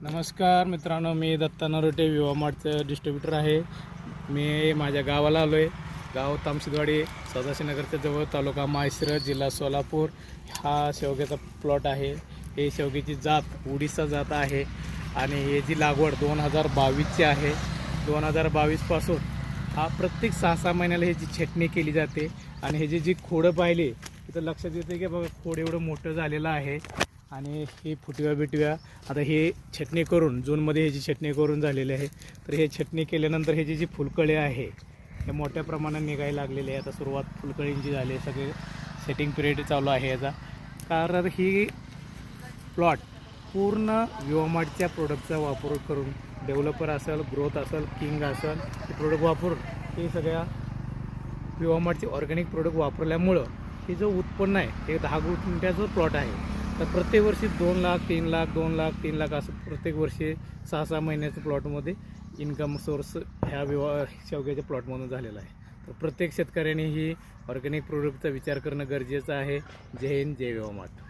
नमस्कार मित्रांनो, मी दत्ता नरोटे विवा मार्टचं डिस्ट्रीब्युटर आहे. मी माझ्या गावाला आलो आहे. गाव तामसिदवाडी, सदाशिवनगरच्या जवळ, तालुका माळशिरस, जिल्हा सोलापूर. हा शेवग्याचा प्लॉट आहे. हे शेवग्याची जात उडीसा जात आहे आणि हे जी लागवड 2022ची आहे. 2022पासून हा प्रत्येक 6-6 महिन्याला ह्याची छटणी केली जाते आणि हे जी खोडं पाहिली तर लक्षात येते की बघा, खोड एवढं मोठं झालेलं आहे आणि ही फुटव्या बिटव्या आता हे छटणी करून जूनमध्ये ह्याची छटणी करून झालेली आहे. तर हे छटणी केल्यानंतर ह्याची जी फुलकळे आहे हे मोठ्या प्रमाणात निघायला लागलेले आहे. आता सुरुवात फुलकळींची झाली, सगळे सेटिंग पिरियड चालू आहे याचा. कारण ही प्लॉट पूर्ण विवामार्टच्या प्रोडक्टचा वापर करून, डेव्हलपर असेल, ग्रोथ असेल, किंग असेल, हे प्रोडक्ट वापरून हे सगळ्या विवामार्टचे ऑर्गॅनिक प्रोडक्ट वापरल्यामुळं हे जो उत्पन्न आहे हे 10 गुंठ्याचं प्लॉट आहे. तर प्रत्येक वर्षी 2 लाख, 3 लाख, 2 लाख, 3 लाख असं प्रत्येक वर्षी 6-6 महिन्याच्या प्लॉटमध्ये इन्कम सोर्स ह्या शेवग्याच्या प्लॉटमधून झालेला आहे. तर प्रत्येक शेतकऱ्याने ही ऑर्गॅनिक प्रोडक्टचा विचार करणं गरजेचं आहे. जय हिंद, जय विवा मार्ट.